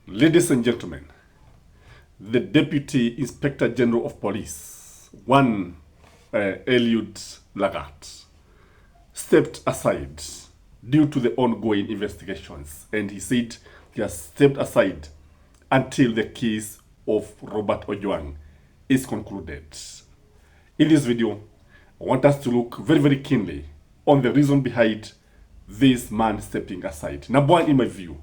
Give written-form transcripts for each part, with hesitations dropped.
Ladies and gentlemen, the Deputy Inspector General of Police, one Eliud Lagat, stepped aside due to the ongoing investigations, and he said he has stepped aside until the case of Robert Ojwang is concluded. In this video, I want us to look very, very keenly on the reason behind this man stepping aside. Number one, in my view,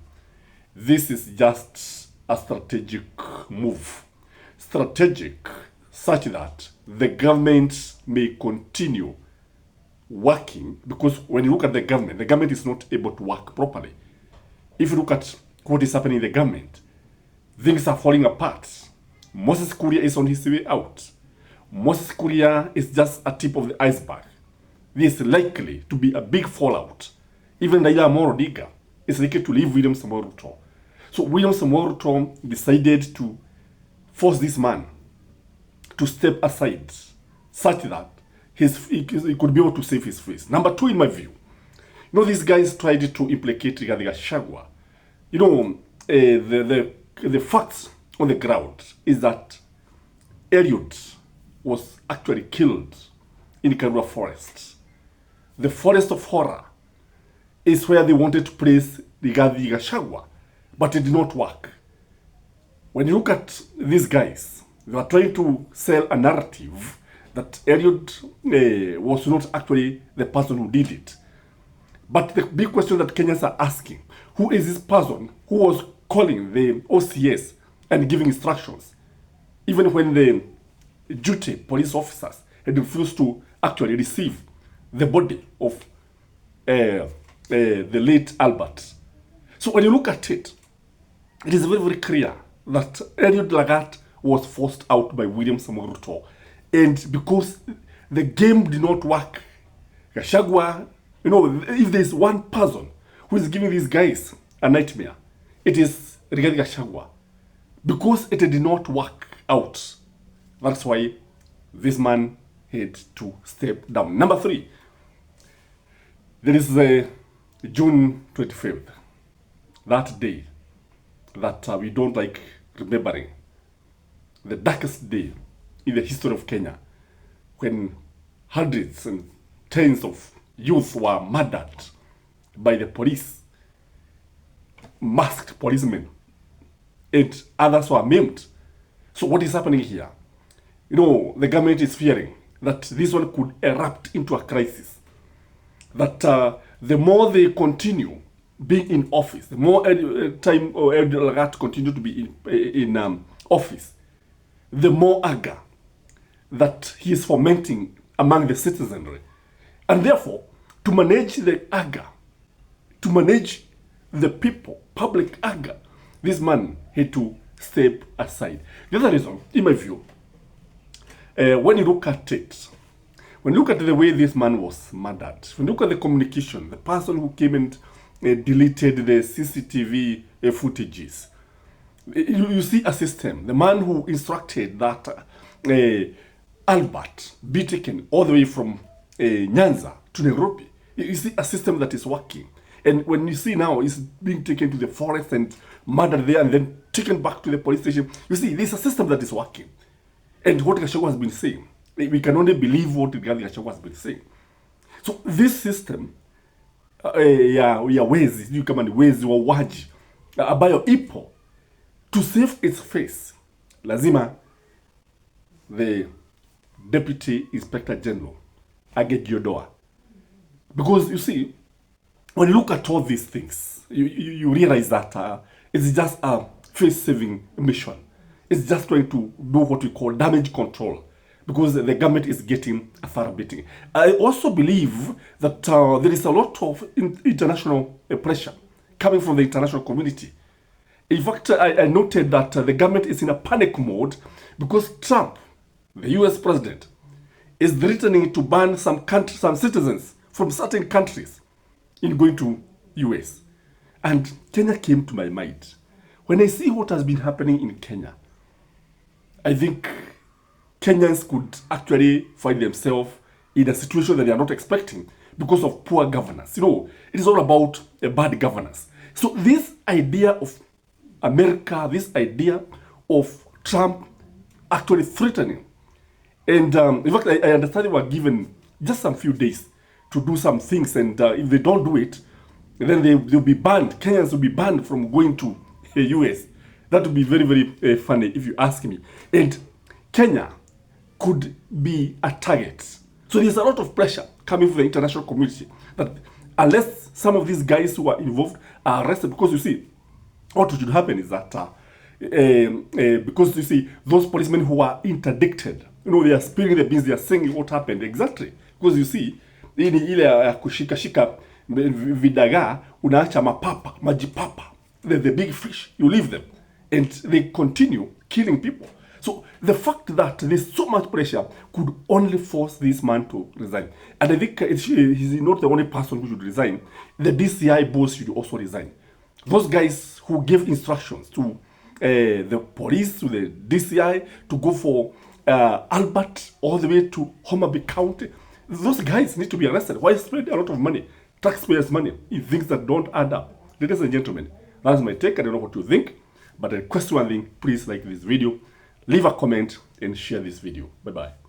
this is just a strategic move. Strategic such that the government may continue working, because when you look at the government is not able to work properly. If you look at what is happening in the government, things are falling apart. Moses Kuria is on his way out. Moses Kuria is just a tip of the iceberg. There is likely to be a big fallout. Even Raila Amolo Odinga is likely to leave William Samoei Ruto. So William Samoei Ruto decided to force this man to step aside such that he could be able to save his face. Number two, in my view, these guys tried to implicate Rigathi Gachagua. The facts on the ground is that Eliud was actually killed in Karura Forest. The forest of horror is where they wanted to place Rigathi Gachagua, but it did not work. When you look at these guys, they are trying to sell a narrative that Eliud was not actually the person who did it. But the big question that Kenyans are asking, who is this person who was calling the OCS and giving instructions, even when the duty police officers had refused to actually receive the body of the late Albert? So when you look at it, it is very, very clear that Eliud Lagat was forced out by William Samoei Ruto. And because the game did not work, Gachagua, if there's one person who is giving these guys a nightmare, it is Rigathi Gachagua. Because it did not work out, that's why this man had to step down. Number three, there is June 25th, that day that we don't like remembering, the darkest day in the history of Kenya, when hundreds and tens of youth were murdered by the police, masked policemen, and others were maimed. So what is happening here? The government is fearing that this one could erupt into a crisis. That the more they continue being in office, the more time Eliud Lagat continue to be in office, the more anger that he is fomenting among the citizenry. And therefore, to manage the anger, to manage the people, public anger, this man had to step aside. The other reason, in my view, when you look at it, when you look at the way this man was murdered, when you look at the communication, the person who came and deleted the CCTV footages, you see a system. The man who instructed that Albert be taken all the way from Nyanza to Nairobi, you see a system that is working. And when you see now he's being taken to the forest and murdered there and then taken back to the police station, you see there's a system that is working. And what Gachagua has been saying, we can only believe what Gachagua has been saying. So this system, wezi kama ni wezi wauaji ambayo ipo, to save its face, lazima the Deputy Inspector General agejiodoa. Because you see, when you look at all these things, you realize that it's just a face-saving mission. It's just trying to do what we call damage control, because the government is getting a thorough beating. I also believe that there is a lot of international pressure coming from the international community. In fact, I noted that the government is in a panic mode because Trump, the US president, is threatening to ban some citizens from certain countries in going to US. And Kenya came to my mind. When I see what has been happening in Kenya, I think Kenyans could actually find themselves in a situation that they are not expecting because of poor governance. It is all about a bad governance. So this idea of America this idea of Trump actually threatening. And in fact, I understand they were given just some few days to do some things, and if they don't do it, then they'll be banned. Kenyans will be banned from going to the US. That would be very, very funny if you ask me. And Kenya could be a target. So there's a lot of pressure coming from the international community that unless some of these guys who are involved are arrested, because you see, what should happen is that because you see, those policemen who are interdicted, you know, they are spilling the beans, they are saying what happened exactly. Because you see, ile ya kushika vidagaa, unaacha mapapa, majipapa, the big fish, you leave them. And they continue killing people. So the fact that there's so much pressure could only force this man to resign. And I think he's not the only person who should resign. The DCI boss should also resign. Those guys who gave instructions to the police, to the DCI, to go for Albert all the way to Homabay County, those guys need to be arrested. Why spend a lot of money, taxpayers' money, in things that don't add up? Ladies and gentlemen, that's my take. I don't know what you think, but I request one thing: please like this video, leave a comment, and share this video. Bye bye.